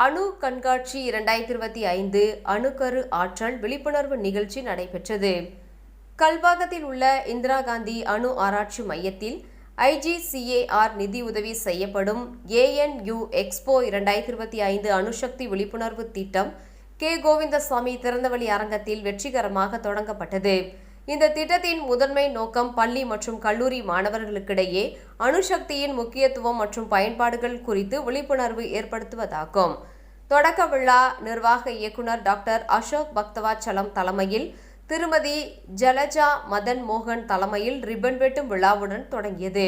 அணு கண்காட்சி 2025 அணுக்கரு ஆற்றல் விழிப்புணர்வு நிகழ்ச்சி நடைபெற்றது. கல்பாக்கத்தில் உள்ள இந்திரா காந்தி அணு ஆராய்ச்சி மையத்தில் IGCAR நிதியுதவி செய்யப்படும் ANU எக்ஸ்போ 2025 அணுசக்தி விழிப்புணர்வு திட்டம் கோவிந்தசாமி திறந்தவெளி அரங்கத்தில் வெற்றிகரமாக தொடங்கப்பட்டது. இந்த திட்டத்தின் முதன்மை நோக்கம் பள்ளி மற்றும் கல்லூரி மாணவர்களுக்கிடையே அணுசக்தியின் முக்கியத்துவம் மற்றும் பயன்பாடுகள் குறித்து விழிப்புணர்வு ஏற்படுத்துவதாகும். தொடக்க விழா நிர்வாக இயக்குனர் டாக்டர் அசோக் பக்தவாச்சலம் தலைமையில் திருமதி ஜலஜா மதன் மோகன் தலைமையில் ரிப்பன் வெட்டும் விழாவுடன் தொடங்கியது.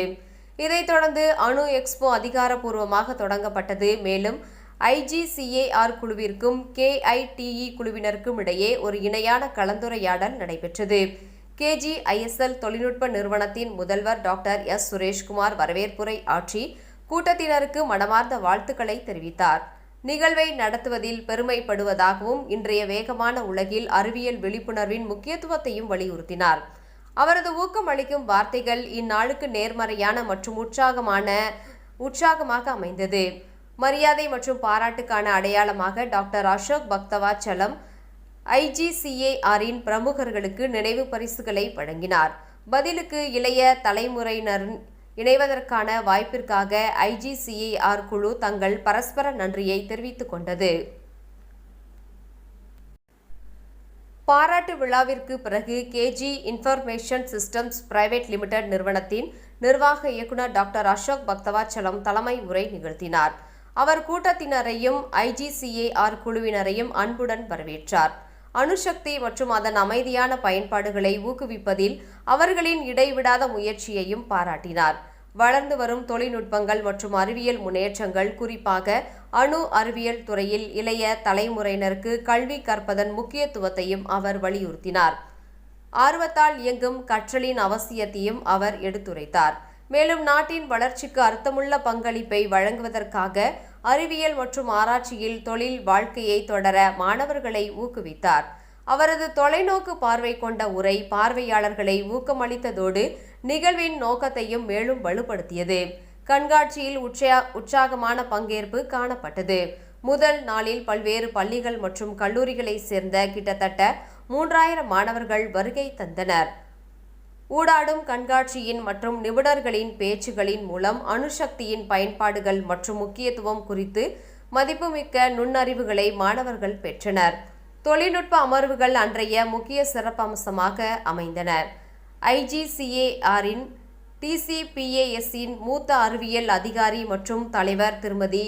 இதைத் தொடர்ந்து அணு எக்ஸ்போ அதிகாரப்பூர்வமாக தொடங்கப்பட்டது. மேலும் IGCAR குழுவிற்கும் KITE குழுவினருக்கும் இடையே ஒரு இணையான கலந்துரையாடல் நடைபெற்றது. KGISL தொழில்நுட்ப நிறுவனத்தின் முதல்வர் டாக்டர் சுரேஷ்குமார் வரவேற்புரை ஆற்றி கூட்டத்தினருக்கு மனமார்ந்த வாழ்த்துக்களை தெரிவித்தார். நிகழ்வை நடத்துவதில் பெருமைப்படுவதாகவும் இன்றைய வேகமான உலகில் அறிவியல் விழிப்புணர்வின் முக்கியத்துவத்தையும் வலியுறுத்தினார். அவரது ஊக்கமளிக்கும் வார்த்தைகள் இந்நாளுக்கு நேர்மறையான மற்றும் உற்சாகமாக அமைந்தது. மரியாதை மற்றும் பாராட்டுக்கான அடையாளமாக டாக்டர் அசோக் பக்தவாச்சலம் IGCARஇன் பிரமுகர்களுக்கு நினைவு பரிசுகளை வழங்கினார். பதிலுக்கு இளைய தலைமுறையினர் இணைவதற்கான வாய்ப்பிற்காக IGCAR குழு தங்கள் பரஸ்பர நன்றியை தெரிவித்துக் கொண்டது. பாராட்டு விழாவிற்கு பிறகு KG information systems private limited நிறுவனத்தின் நிர்வாக இயக்குனர் டாக்டர் அசோக் பக்தவாச்சலம் தலைமை உரை நிகழ்த்தினார். அவர் கூட்டத்தினரையும் IGCAR குழுவினரையும் அன்புடன் வரவேற்றார். அணுசக்தி மற்றும் அதன் அமைதியான பயன்பாடுகளை ஊக்குவிப்பதில் அவர்களின் இடைவிடாத முயற்சியையும் பாராட்டினார். வளர்ந்து வரும் தொழில்நுட்பங்கள் மற்றும் அறிவியல் முன்னேற்றங்கள், குறிப்பாக அணு அறிவியல் துறையில் இளைய தலைமுறையினருக்கு கல்வி கற்பதன் முக்கியத்துவத்தையும் அவர் வலியுறுத்தினார். ஆர்வத்தால் இயங்கும் கற்றலின் அவசியத்தையும் அவர் எடுத்துரைத்தார். மேலும் நாட்டின் வளர்ச்சிக்கு அர்த்தமுள்ள பங்களிப்பை வழங்குவதற்காக அறிவியல் மற்றும் ஆராய்ச்சியில் தொழில் வாழ்க்கையை தொடர மாணவர்களை ஊக்குவித்தார். அவரது தொலைநோக்கு பார்வை கொண்ட உரை பார்வையாளர்களை ஊக்கமளித்ததோடு நிகழ்வின் நோக்கத்தையும் மேலும் வலுப்படுத்தியது. கண்காட்சியில் உற்சாகமான பங்கேற்பு காணப்பட்டது. முதல் நாளில் பல்வேறு பள்ளிகள் மற்றும் கல்லூரிகளை சேர்ந்த கிட்டத்தட்ட 3000 மாணவர்கள் வருகை தந்தனர். ஊடாடும் கண்காட்சியின் மற்றும் நிபுணர்களின் பேச்சுகளின் மூலம் அணுசக்தியின் பயன்பாடுகள் மற்றும் முக்கியத்துவம் குறித்து மதிப்புமிக்க நுண்ணறிவுகளை மாணவர்கள் பெற்றனர். தொழில்நுட்ப அமர்வுகள் அன்றைய முக்கிய சிறப்பம்சமாக அமைந்தன. IGCARஇன் TCPASஇன் மூத்த அறிவியல் அதிகாரி மற்றும் தலைவர் திருமதி